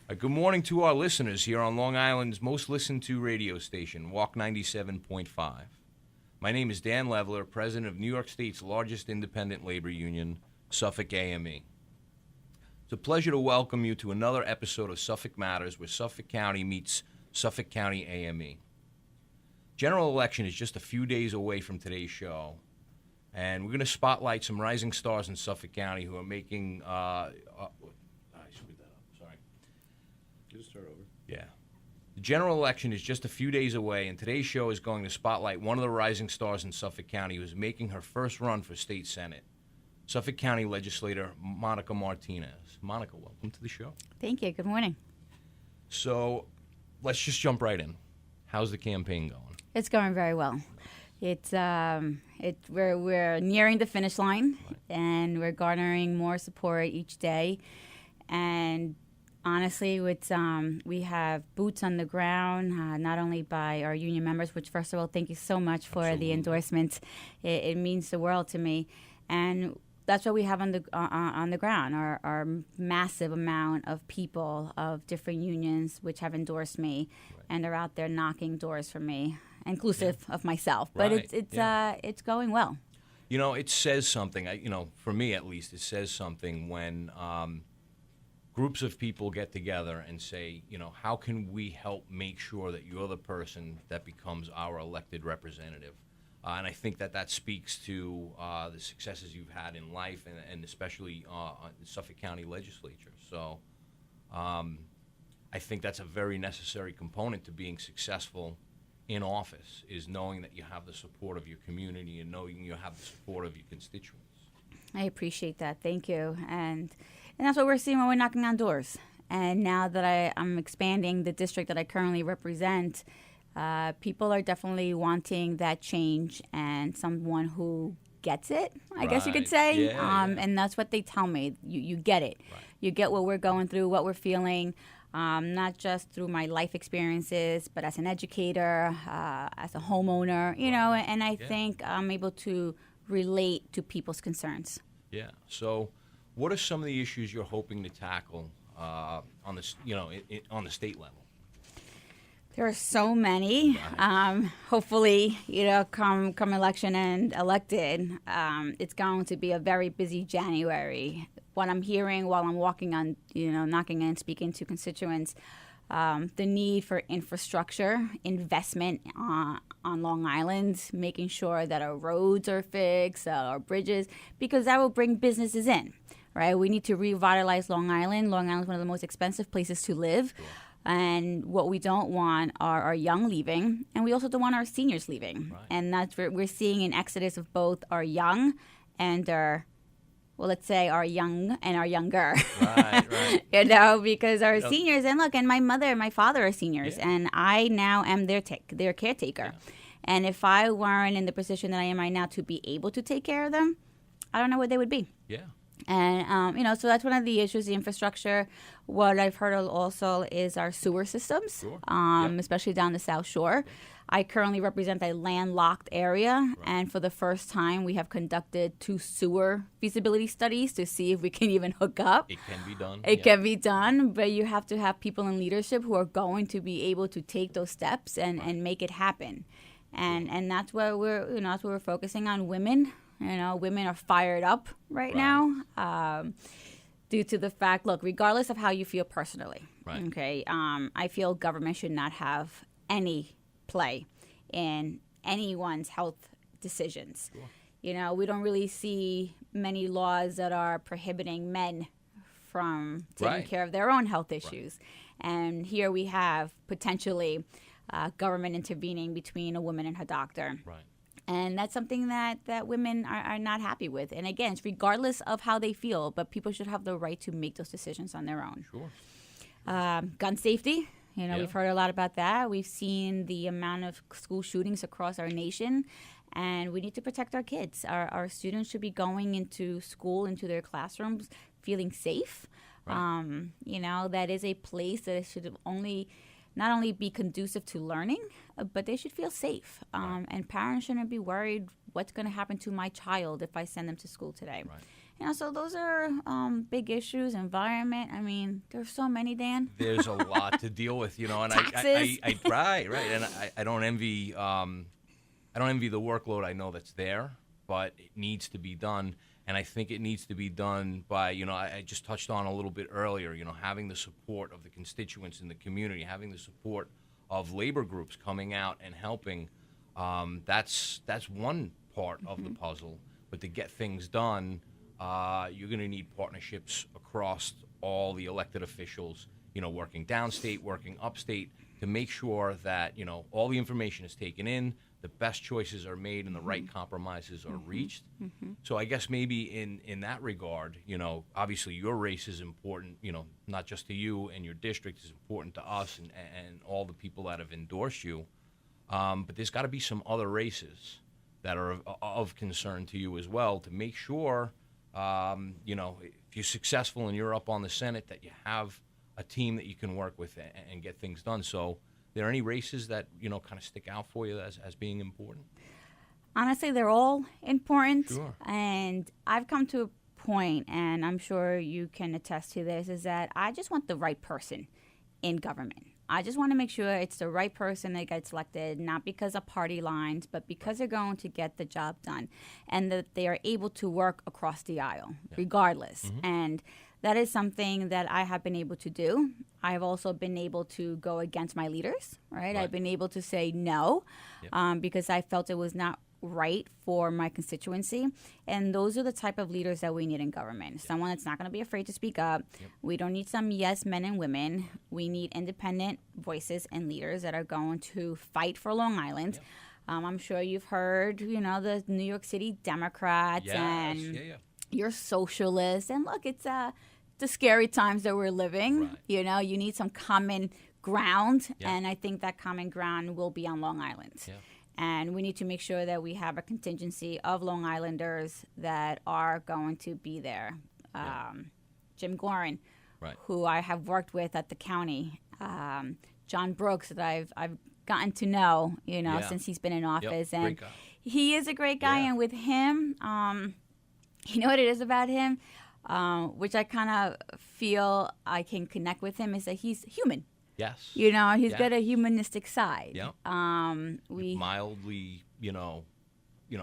Good morning to our listeners here on Long Island's most listened to radio station, Walk 97.5. My name is Dan Leveler, president of New York State's largest independent labor union, Suffolk AME. It's a pleasure to welcome you to another episode of Suffolk Matters, where Suffolk County meets Suffolk County AME. General election is just a few days away from today's show, and we're going to spotlight some rising stars in Suffolk County who are making Just start over. Yeah. The general election is just a few days away, and today's show is going to spotlight one of the rising stars in Suffolk County who is making her first run for state senate, Suffolk County legislator Monica Martinez. Monica, welcome to the show. Thank you. Good morning. So let's just jump right in. How's the campaign going? It's going very well. We're nearing the finish line, and we're garnering more support each day, and honestly, we have boots on the ground, not only by our union members, which, first of all, thank you so much for Absolutely. the endorsement. It means the world to me. And that's what we have on the ground, our massive amount of people of different unions which have endorsed me and are out there knocking doors for me, inclusive of myself. But it's going well. You know, it says something, for me at least, it says something when groups of people get together and say, how can we help make sure that you're the person that becomes our elected representative? And I think that speaks to the successes you've had in life and especially the Suffolk County legislature. So I think that's a very necessary component to being successful in office, is knowing that you have the support of your community and knowing you have the support of your constituents. I appreciate that. Thank you. And that's what we're seeing when we're knocking on doors. And now that I'm expanding the district that I currently represent, people are definitely wanting that change and someone who gets it, I guess you could say. Yeah. And that's what they tell me. You get it. Right. You get what we're going through, what we're feeling, not just through my life experiences, but as an educator, as a homeowner, and I think I'm able to relate to people's concerns. Yeah. So, what are some of the issues you're hoping to tackle on the on the state level? There are so many. Hopefully, come election and elected, it's going to be a very busy January. What I'm hearing while I'm walking on, knocking and speaking to constituents, the need for infrastructure investment on Long Island, making sure that our roads are fixed, our bridges, because that will bring businesses in, right? We need to revitalize Long Island. Long Island is one of the most expensive places to live. Sure. And what we don't want are our young leaving, and we also don't want our seniors leaving. Right. And that's where we're seeing an exodus of both our young and our, let's say our young and our younger. Right. Because our seniors, and my mother and my father are seniors, and I now am their caretaker. Yeah. And if I weren't in the position that I am right now to be able to take care of them, I don't know where they would be. Yeah. And, so that's one of the issues, the infrastructure. What I've heard also is our sewer systems, Sure. Especially down the South Shore. I currently represent a landlocked area, and for the first time, we have conducted 2 sewer feasibility studies to see if we can even hook up. It can be done. It can be done, but you have to have people in leadership who are going to be able to take those steps and make it happen. And that's where we're focusing on women. Women are fired up right now due to the fact, look, regardless of how you feel personally, okay, I feel government should not have any play in anyone's health decisions. Sure. We don't really see many laws that are prohibiting men from taking care of their own health issues. Right. And here we have potentially government intervening between a woman and her doctor. Right. And that's something that women are not happy with. And again, it's regardless of how they feel, but people should have the right to make those decisions on their own. Sure. Gun safety, we've heard a lot about that. We've seen the amount of school shootings across our nation, and we need to protect our kids. Our students should be going into school, into their classrooms, feeling safe. Right. That is a place that should not only be conducive to learning, but they should feel safe. And parents shouldn't be worried what's going to happen to my child if I send them to school today. Right. So those are big issues. Environment. I mean, there's so many, Dan. There's a lot to deal with, and Taxes. I right, and I don't envy the workload I know that's there, but it needs to be done, and I think it needs to be done by, I just touched on a little bit earlier, having the support of the constituents in the community, having the support of labor groups coming out and helping. That's one part of the puzzle, but to get things done, you're going to need partnerships across all the elected officials, working downstate, working upstate, to make sure that, all the information is taken in, the best choices are made, and the right compromises are reached. So I guess maybe in that regard, obviously your race is important, not just to you and your district, is important to us and all the people that have endorsed you. But there's got to be some other races that are of concern to you as well, to make sure, if you're successful and you're up on the Senate, that you have a team that you can work with and get things done. So, are there any races that kind of stick out for you as being important? Honestly, they're all important. Sure. And I've come to a point, and I'm sure you can attest to this, is that I just want the right person in government. I just want to make sure it's the right person that gets elected, not because of party lines, but because they're going to get the job done, and that they are able to work across the aisle, regardless. And that is something that I have been able to do. I have also been able to go against my leaders, right? I've been able to say no, because I felt it was not right for my constituency. And those are the type of leaders that we need in government. Someone that's not going to be afraid to speak up. We don't need some yes men and women. We need independent voices and leaders that are going to fight for Long Island. I'm sure you've heard, the New York City Democrats and your socialists. And look, it's the scary times that we're living. Right. You need some common ground. And I think that common ground will be on Long Island. And we need to make sure that we have a contingency of Long Islanders that are going to be there. Jim Gorin, who I have worked with at the county. John Brooks, that I've gotten to know, since he's been in office. And great guy. He is a great guy. And with him, you know what it is about him, which I kind of feel I can connect with him, is that he's human. Yes. He's got a humanistic side. We mildly,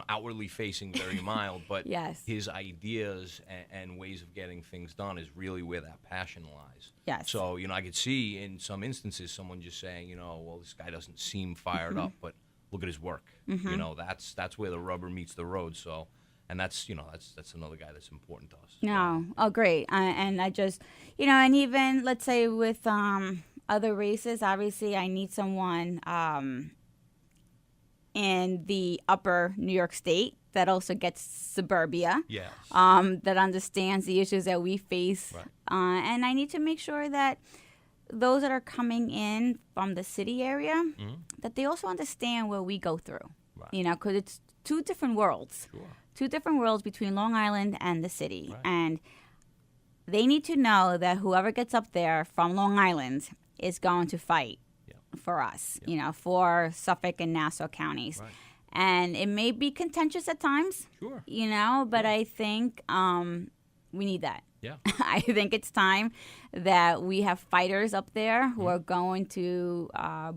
outwardly facing very mild, but his ideas and ways of getting things done is really where that passion lies. So, I could see in some instances someone just saying, well, this guy doesn't seem fired up, but look at his work. That's where the rubber meets the road. So, and that's another guy that's important to us. No. Oh, great. And I just, and even let's say with other races, obviously I need someone in the upper New York State that also gets suburbia, that understands the issues that we face. And I need to make sure that those that are coming in from the city area, that they also understand what we go through, because it's two different worlds. Two different worlds between Long Island and the city. And they need to know that whoever gets up there from Long Island is going to fight for us, for Suffolk and Nassau counties. And it may be contentious at times, but I think we need that. I think it's time that we have fighters up there who are going to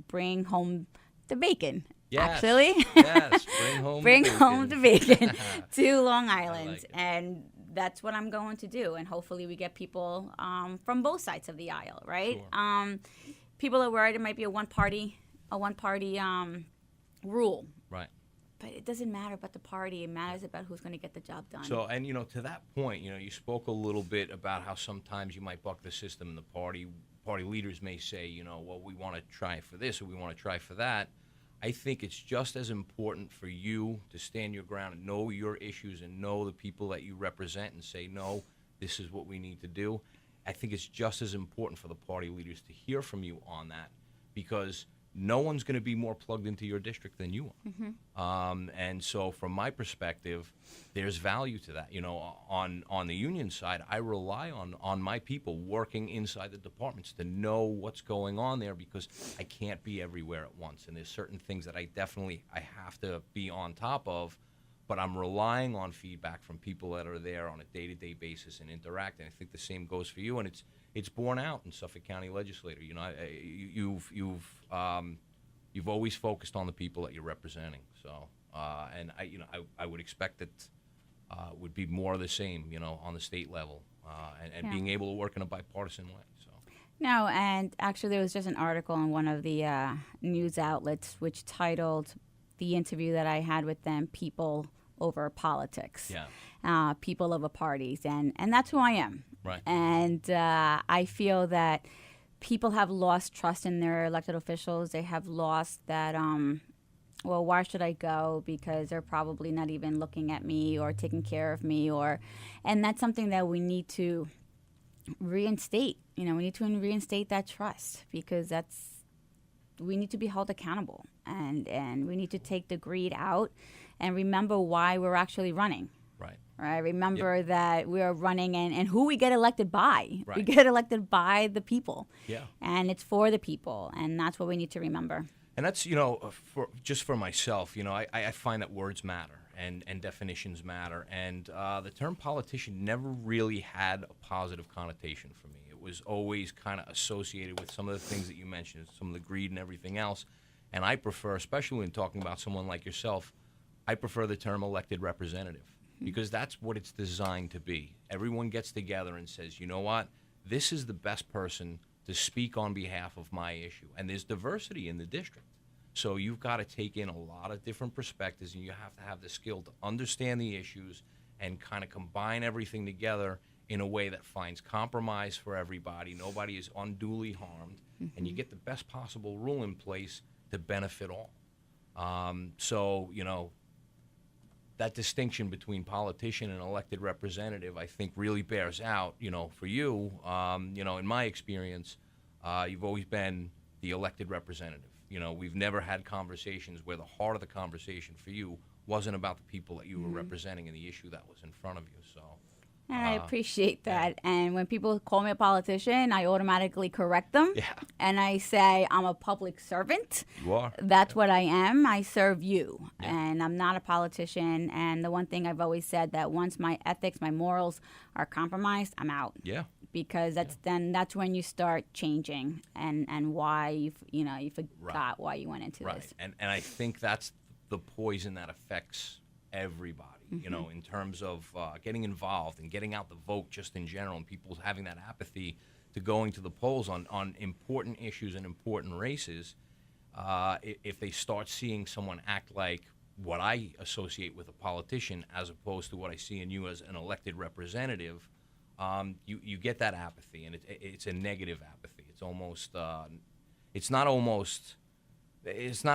bring home the bacon. Actually, bring home the bacon to Long Island, and that's what I'm going to do. And hopefully, we get people from both sides of the aisle, right? People are worried it might be a one party rule, but it doesn't matter about the party. It matters about who's going to get the job done. So, and to that point, you spoke a little bit about how sometimes you might buck the system, and the party leaders may say, well, we want to try for this or we want to try for that. I think it's just as important for you to stand your ground and know your issues and know the people that you represent and say, no, this is what we need to do. I think it's just as important for the party leaders to hear from you on that, because no one's going to be more plugged into your district than you are. And so from my perspective, there's value to that. On the union side, I rely on my people working inside the departments to know what's going on there, because I can't be everywhere at once. And there's certain things that I have to be on top of. but I'm relying on feedback from people that are there on a day-to-day basis and interact. And I think the same goes for you, and it's borne out in Suffolk County Legislator. You know, you've always focused on the people that you're representing. So, and I would expect that would be more of the same, you know, on the state level, and being able to work in a bipartisan way. So. No, and actually there was just an article in one of the news outlets which titled the interview that I had with them, People Over Politics. Yeah. People over parties. And that's who I am. Right. And I feel that people have lost trust in their elected officials. They have lost that, well, why should I go? Because they're probably not even looking at me or taking care of me. And that's something that we need to reinstate. You know, we need to reinstate that trust, because we need to be held accountable, and we need to take the greed out and remember why we're actually running. Right. Remember that we are running and who we get elected by. Right. We get elected by the people. Yeah. And it's for the people, and that's what we need to remember. And that's, you know, for myself, you know, I find that words matter and definitions matter. And the term politician never really had a positive connotation for me. It was always kind of associated with some of the things that you mentioned, some of the greed and everything else. And I prefer, especially when talking about someone like yourself, I prefer the term elected representative, because that's what it's designed to be. Everyone gets together and says, you know what, this is the best person to speak on behalf of my issue. And there's diversity in the district. So you've got to take in a lot of different perspectives, and you have to have the skill to understand the issues and kind of combine everything together in a way that finds compromise for everybody. Nobody is unduly harmed, and you get the best possible rule in place to benefit all. So, you know, that distinction between politician and elected representative, I think, really bears out, you know, for you. You know, in my experience, you've always been the elected representative. You know, we've never had conversations where the heart of the conversation for you wasn't about the people that you were representing and the issue that was in front of you. So, and I appreciate that. Yeah. And when people call me a politician, I automatically correct them. Yeah. And I say, I'm a public servant. You are. That's what I am. I serve you. Yeah. And I'm not a politician. And the one thing I've always said, that once my ethics, my morals are compromised, I'm out. Yeah. Because that's when you start changing and why you forgot why you went into this. And I think that's the poison that affects everybody. You know, in terms of getting involved and getting out the vote just in general, and people having that apathy to going to the polls on important issues and important races. If they start seeing someone act like what I associate with a politician as opposed to what I see in you as an elected representative, you get that apathy, and it's a negative apathy. It's almost, it's not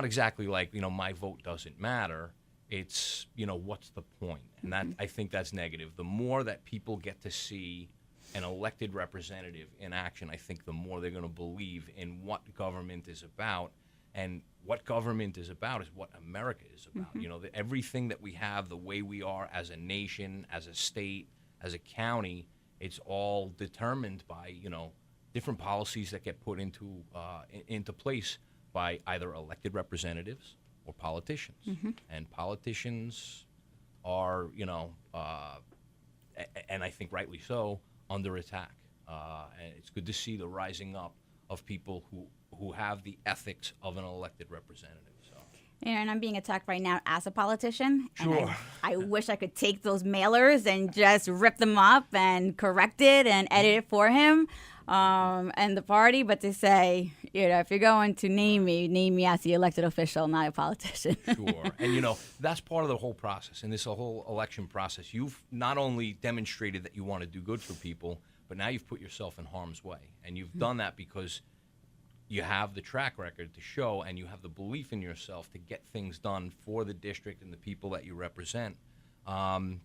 exactly like, you know, my vote doesn't matter. It's, you know, what's the point? And that, I think that's negative. The more that people get to see an elected representative in action, I think the more they're going to believe in what government is about. And what government is about is what America is about. You know, everything that we have, the way we are as a nation, as a state, as a county, it's all determined by, you know, different policies that get put into place by either elected representatives or politicians. And politicians are, you know, and I think rightly so, under attack. And it's good to see the rising up of people who have the ethics of an elected representative. So. And I'm being attacked right now as a politician. Sure. And I wish I could take those mailers and just rip them up and correct it and edit it for him and the party. But to say, you know, if you're going to name me as the elected official, not a politician. Sure. And, you know, that's part of the whole process. And this whole election process, you've not only demonstrated that you want to do good for people, but now you've put yourself in harm's way. And you've done that because you have the track record to show, and you have the belief in yourself to get things done for the district and the people that you represent. And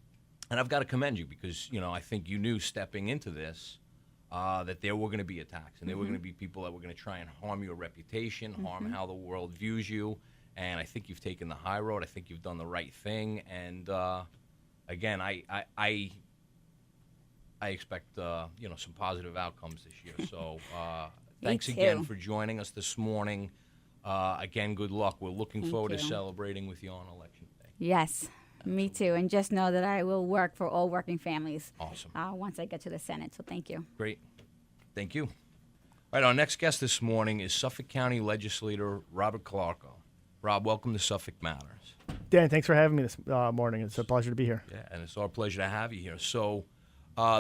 I've got to commend you because, you know, I think you knew stepping into this that there were going to be attacks, and there were going to be people that were going to try and harm your reputation, harm how the world views you. And I think you've taken the high road. I think you've done the right thing. And again, I expect you know, some positive outcomes this year. So thanks again for joining us this morning. Again, good luck. We're looking forward to celebrating with you on Election Day. Yes. Me too. And just know that I will work for all working families. Awesome. Once I get to the Senate. So thank you. Great. Thank you. All right, our next guest this morning is Suffolk County Legislator Robert Clarko. Rob, welcome to Suffolk Matters. Dan, thanks for having me this morning. It's a pleasure to be here. Yeah, and it's our pleasure to have you here. So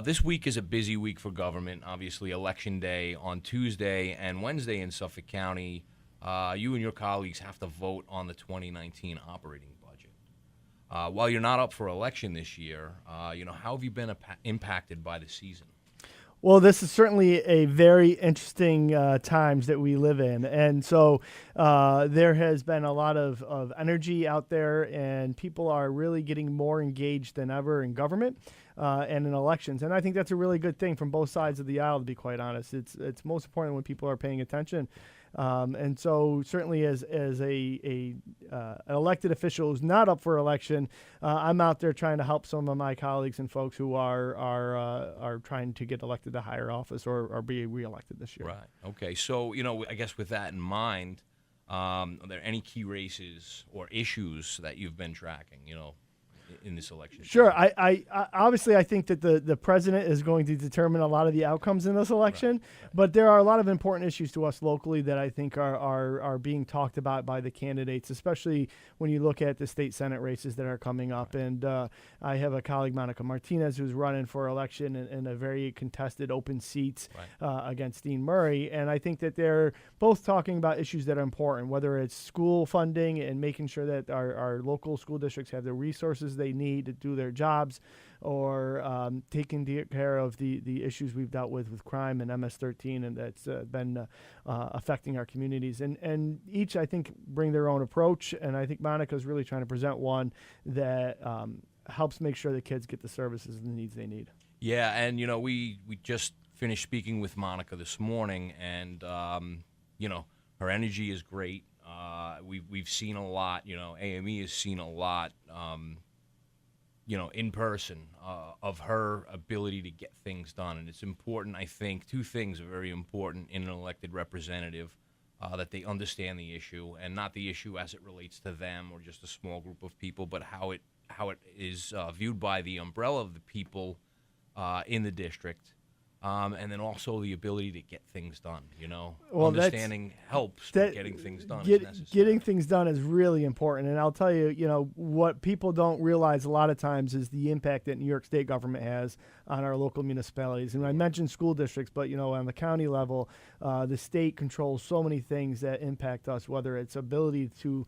this week is a busy week for government. Obviously, Election Day on Tuesday and Wednesday in Suffolk County. You and your colleagues have to vote on the 2019 operating budget. While you're not up for election this year, how have you been impacted by the season? Well, this is certainly a very interesting times that we live in. And so there has been a lot of energy out there, and people are really getting more engaged than ever in government and in elections. And I think that's a really good thing from both sides of the aisle, to be quite honest. It's most important when people are paying attention. And so certainly as an elected official who's not up for election, I'm out there trying to help some of my colleagues and folks who are trying to get elected to higher office or be reelected this year. Right. Okay. So, I guess with that in mind, are there any key races or issues that you've been tracking, in this election? Sure. I obviously I think that the president is going to determine a lot of the outcomes in this election, Right. but there are a lot of important issues to us locally that I think are being talked about by the candidates, especially when you look at the state Senate races that are coming up. Right. And I have a colleague, Monica Martinez, who's running for election in a very contested open seat Right. Against Dean Murray. And I think that they're both talking about issues that are important, whether it's school funding and making sure that our local school districts have the resources they need to do their jobs, or taking care of the issues we've dealt with crime and MS-13, and that's been affecting our communities. And each, I think, bring their own approach, and I think Monica's really trying to present one that helps make sure the kids get the services and the needs they need. Yeah, and, we just finished speaking with Monica this morning, and, her energy is great. We've seen a lot, AME has seen a lot, in person, of her ability to get things done. And it's important, I think, two things are very important in an elected representative, that they understand the issue, and not the issue as it relates to them or just a small group of people, but how it is viewed by the umbrella of the people in the district. And then also the ability to get things done, Well, understanding helps, but getting things done is necessary. Getting things done is really important. And I'll tell you, what people don't realize a lot of times is the impact that New York State government has on our local municipalities. And I mentioned school districts, but, on the county level, the state controls so many things that impact us, whether it's ability to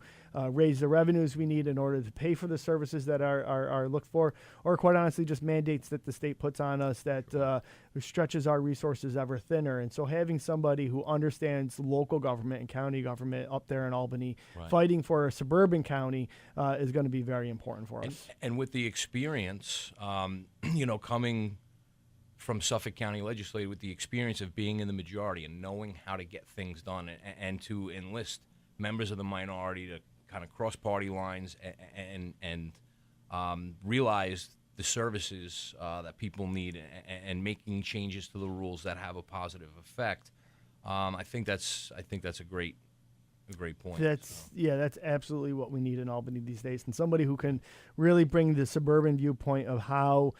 raise the revenues we need in order to pay for the services that are looked for, or quite honestly, just mandates that the state puts on us that stretches our resources ever thinner. And so having somebody who understands local government and county government up there in Albany, Right. fighting for a suburban county, is going to be very important for us. And with the experience, coming from Suffolk County Legislature, with the experience of being in the majority and knowing how to get things done, and to enlist members of the minority to kind of cross party lines and realize the services that people need, and making changes to the rules that have a positive effect. I think that's a great point. That's absolutely what we need in Albany these days, and somebody who can really bring the suburban viewpoint of how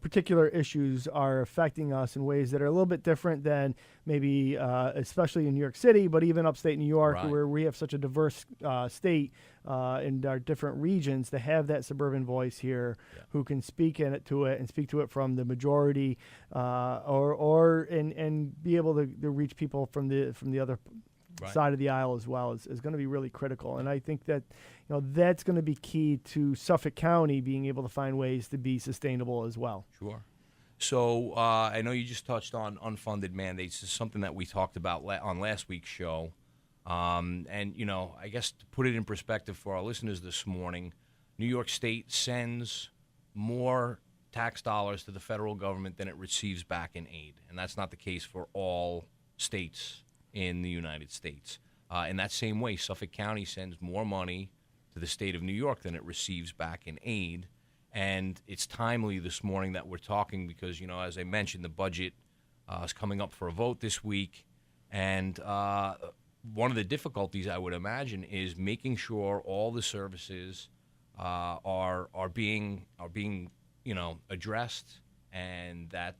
particular issues are affecting us in ways that are a little bit different than maybe, especially in New York City, but even upstate New York, Right. where we have such a diverse state in our different regions. To have that suburban voice here, Yeah. who can speak to it and speak to it from the majority, and be able to reach people from the other Right. side of the aisle as well is going to be really critical. And I think that that's going to be key to Suffolk County being able to find ways to be sustainable as well. Sure. So I know you just touched on unfunded mandates. This is something that we talked about on last week's show. And, I guess to put it in perspective for our listeners this morning, New York State sends more tax dollars to the federal government than it receives back in aid. And that's not the case for all states in the United States. In that same way, Suffolk County sends more money to the state of New York than it receives back in aid. And it's timely this morning that we're talking because, as I mentioned, the budget is coming up for a vote this week. And one of the difficulties, I would imagine, is making sure all the services are being addressed, and that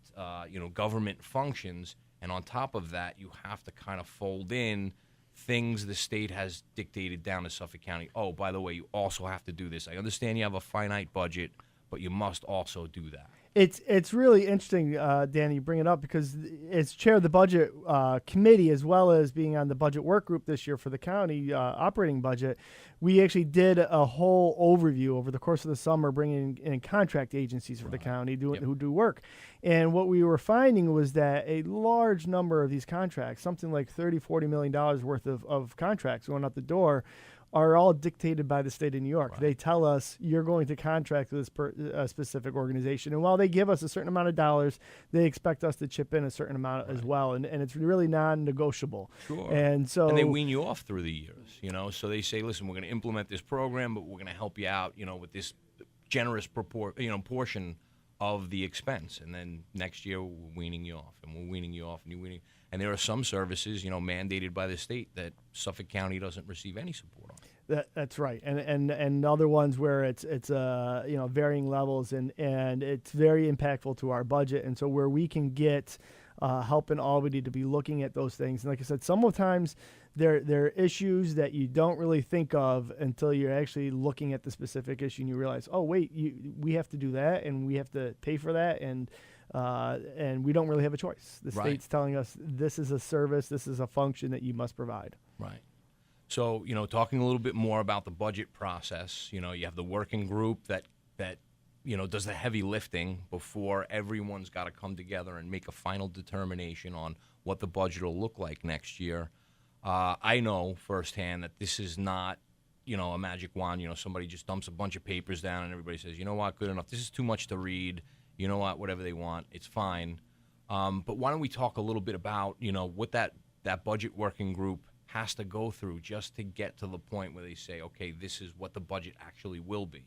government functions. And on top of that, you have to kind of fold in things the state has dictated down to Suffolk County. Oh, by the way, you also have to do this. I understand you have a finite budget, but you must also do that. It's really interesting, Danny, you bring it up because as chair of the budget committee, as well as being on the budget work group this year for the county operating budget, we actually did a whole overview over the course of the summer, bringing in contract agencies for the county who do work. And what we were finding was that a large number of these contracts, something like $30-40 million worth of contracts going out the door, are all dictated by the state of New York. Right. They tell us you're going to contract with this specific organization. And while they give us a certain amount of dollars, they expect us to chip in a certain amount as well. And it's really non-negotiable. Sure. And they wean you off through the years, So they say, listen, we're going to implement this program, but we're going to help you out, with this generous portion of the expense. And then next year we're weaning you off, and we're weaning you off, and you're weaning. And there are some services, mandated by the state that Suffolk County doesn't receive any support on. That's right, and other ones where it's varying levels, and it's very impactful to our budget. And so where we can get help in Albany to be looking at those things, and like I said, sometimes there are issues that you don't really think of until you're actually looking at the specific issue, and you realize, oh wait, we have to do that, and we have to pay for that, and we don't really have a choice. The state's telling us this is a service, this is a function that you must provide. Right. So, talking a little bit more about the budget process, you have the working group that does the heavy lifting before everyone's got to come together and make a final determination on what the budget will look like next year. I know firsthand that this is not, a magic wand. Somebody just dumps a bunch of papers down and everybody says, you know what, good enough. This is too much to read. You know what, whatever they want, it's fine. But why don't we talk a little bit about, what that budget working group has to go through just to get to the point where they say, okay, this is what the budget actually will be.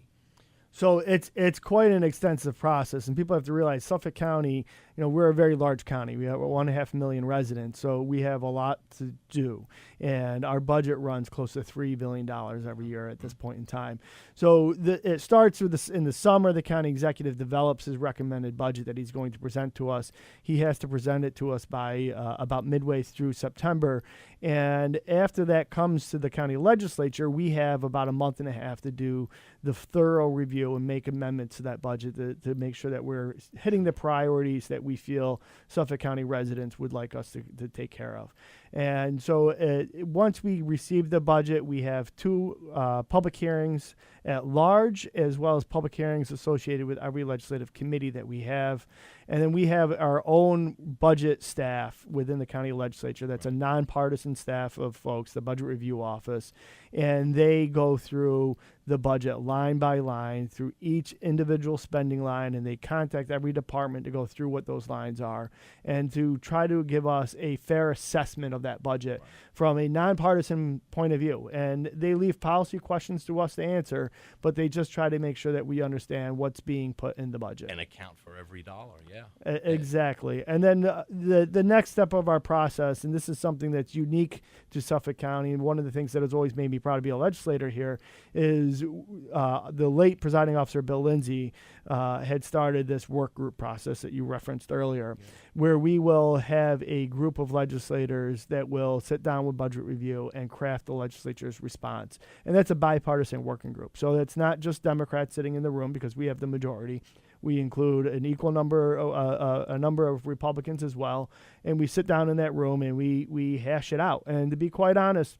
So it's quite an extensive process, and people have to realize Suffolk County, we're a very large county. We have 1.5 million residents, so we have a lot to do, and our budget runs close to $3 billion every year at this point in time. So it starts with this in the summer. The county executive develops his recommended budget that he's going to present to us. He has to present it to us by about midway through September, and after that comes to the county legislature, we have about a month and a half to do the thorough review and make amendments to that budget to make sure that we're hitting the priorities that we feel Suffolk County residents would like us to take care of. And so once we receive the budget, we have two public hearings at large, as well as public hearings associated with every legislative committee that we have. And then we have our own budget staff within the county legislature. That's a nonpartisan staff of folks, the Budget Review Office. And they go through the budget line by line through each individual spending line, and they contact every department to go through what those lines are and to try to give us a fair assessment of that budget from a nonpartisan point of view. And they leave policy questions to us to answer, but they just try to make sure that we understand what's being put in the budget. And account for every dollar, yeah. Exactly. And then the next step of our process, and this is something that's unique to Suffolk County, and one of the things that has always made me proud to be a legislator here, is the late presiding officer, Bill Lindsay, had started this work group process that you referenced earlier, where we will have a group of legislators that will sit down with budget review and craft the legislature's response. And that's a bipartisan working group. So it's not just Democrats sitting in the room because we have the majority. We include an equal number, a number of Republicans as well. And we sit down in that room and we hash it out. And to be quite honest,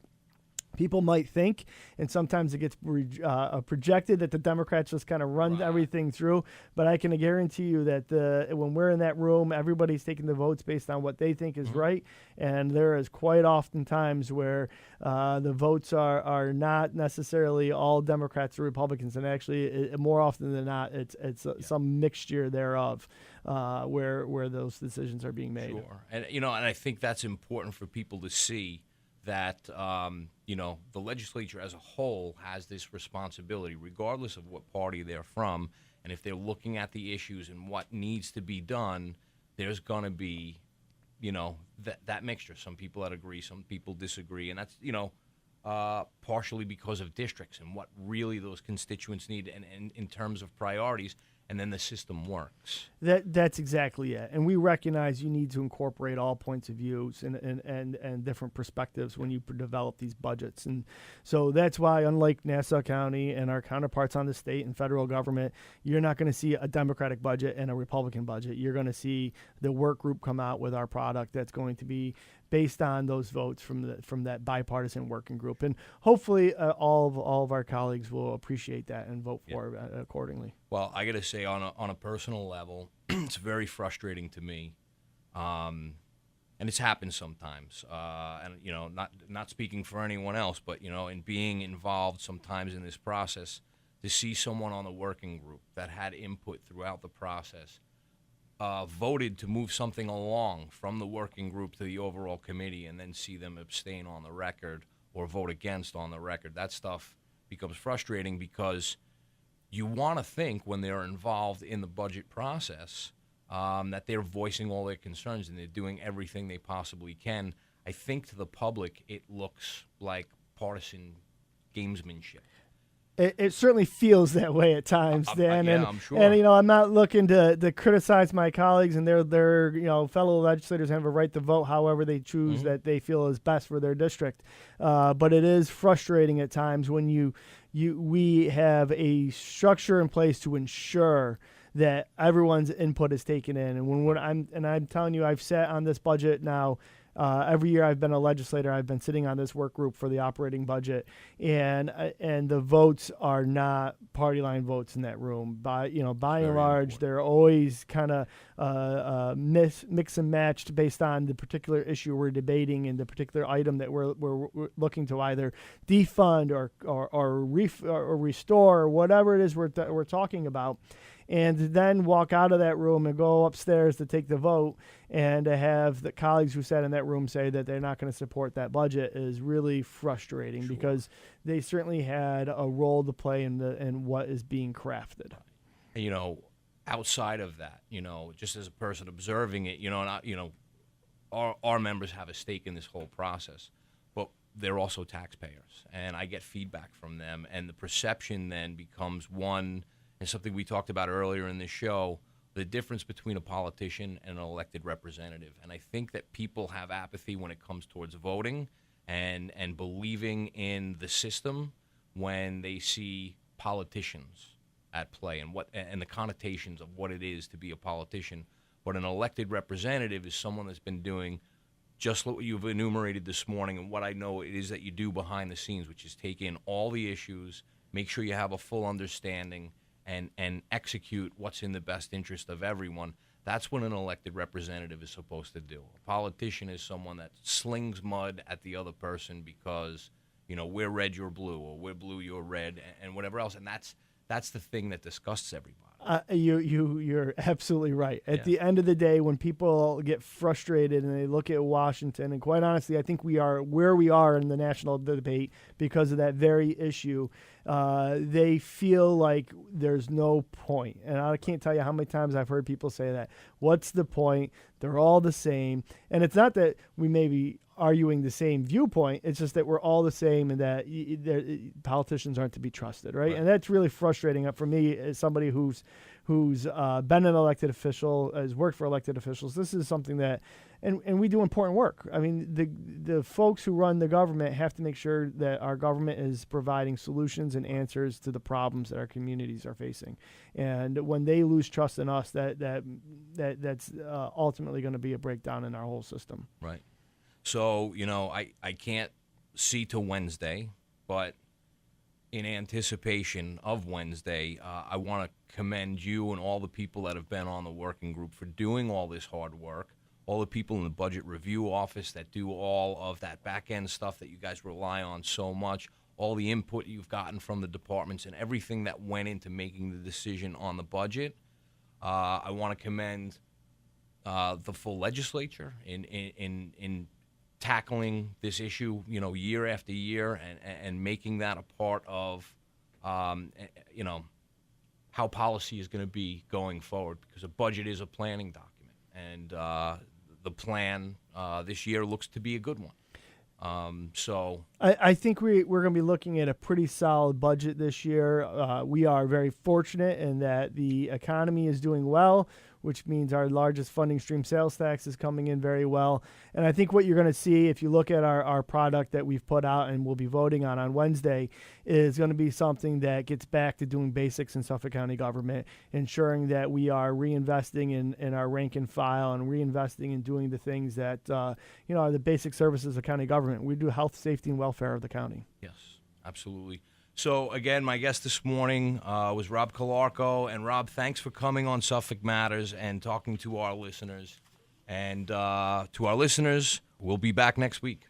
people might think, and sometimes it gets projected that the Democrats just kind of run everything through. But I can guarantee you that when we're in that room, everybody's taking the votes based on what they think is right. And there is quite often times where the votes are not necessarily all Democrats or Republicans. And actually, more often than not, it's some mixture thereof where those decisions are being made. Sure. And, and I think that's important for people to see that, the legislature as a whole has this responsibility, regardless of what party they're from. And if they're looking at the issues and what needs to be done, there's going to be, that mixture. Some people that agree, some people disagree. And that's, partially because of districts and what really those constituents need, and in terms of priorities, and then the system works. That's exactly it. And we recognize you need to incorporate all points of views and different perspectives when you develop these budgets. And so that's why, unlike Nassau County and our counterparts on the state and federal government, you're not going to see a Democratic budget and a Republican budget. You're going to see the work group come out with our product that's going to be based on those votes from that bipartisan working group. And hopefully all of our colleagues will appreciate that and vote for it accordingly. Well, I got to say, on a personal level, it's very frustrating to me, and it's happened sometimes. And not speaking for anyone else, but in being involved sometimes in this process, to see someone on the working group that had input throughout the process voted to move something along from the working group to the overall committee, and then see them abstain on the record or vote against on the record. That stuff becomes frustrating, because you want to think when they're involved in the budget process that they're voicing all their concerns and they're doing everything they possibly can. I think to the public it looks like partisan gamesmanship. It certainly feels that way at times, Dan. Yeah, and, I'm sure. And I'm not looking to criticize my colleagues and their fellow legislators have a right to vote however they choose that they feel is best for their district. But it is frustrating at times when we have a structure in place to ensure that everyone's input is taken in. And I'm telling you, I've sat on this budget now. Every year I've been a legislator, I've been sitting on this work group for the operating budget, and the votes are not party line votes in that room. By and large, important. they're always kind of mix and matched based on the particular issue we're debating and the particular item that we're looking to either defund or restore, or whatever it is we're talking about. And then walk out of that room and go upstairs to take the vote, and to have the colleagues who sat in that room say that they're not going to support that budget is really frustrating, because they certainly had a role to play in what is being crafted. Outside of that, just as a person observing it, our members have a stake in this whole process, but they're also taxpayers, and I get feedback from them, and the perception then becomes one. And something we talked about earlier in the show, the difference between a politician and an elected representative. And I think that people have apathy when it comes towards voting and believing in the system when they see politicians at play and the connotations of what it is to be a politician. But an elected representative is someone that's been doing just what you've enumerated this morning, and what I know it is that you do behind the scenes, which is take in all the issues, make sure you have a full understanding, and execute what's in the best interest of everyone. That's what an elected representative is supposed to do. A politician is someone that slings mud at the other person because, we're red, you're blue, or we're blue, you're red, and whatever else. And that's the thing that disgusts everybody. You're absolutely right. At the end of the day, when people get frustrated and they look at Washington, and quite honestly, I think we are where we are in the national debate because of that very issue. They feel like there's no point. And I can't tell you how many times I've heard people say that. What's the point? They're all the same. And it's not that we may be arguing the same viewpoint. It's just that we're all the same, and that politicians aren't to be trusted, right? And that's really frustrating for me as somebody who's been an elected official, has worked for elected officials. This is something that, and we do important work. I mean, the folks who run the government have to make sure that our government is providing solutions and answers to the problems that our communities are facing. And when they lose trust in us, that's ultimately going to be a breakdown in our whole system. Right. So, I can't see to Wednesday, but in anticipation of Wednesday, I want to commend you and all the people that have been on the working group for doing all this hard work, all the people in the budget review office that do all of that back-end stuff that you guys rely on so much, all the input you've gotten from the departments and everything that went into making the decision on the budget. I want to commend the full legislature in tackling this issue, year after year, and making that a part of, how policy is going to be going forward, because a budget is a planning document, and the plan this year looks to be a good one. So I think we're going to be looking at a pretty solid budget this year. We are very fortunate in that the economy is doing well, which means our largest funding stream, sales tax, is coming in very well. And I think what you're going to see if you look at our product that we've put out and we'll be voting on Wednesday is going to be something that gets back to doing basics in Suffolk County government, ensuring that we are reinvesting in our rank and file and reinvesting in doing the things that are the basic services of county government. We do health, safety, and welfare of the county. yes, absolutely. So, again, my guest this morning was Rob Calarco. And, Rob, thanks for coming on Suffolk Matters and talking to our listeners. And to our listeners, we'll be back next week.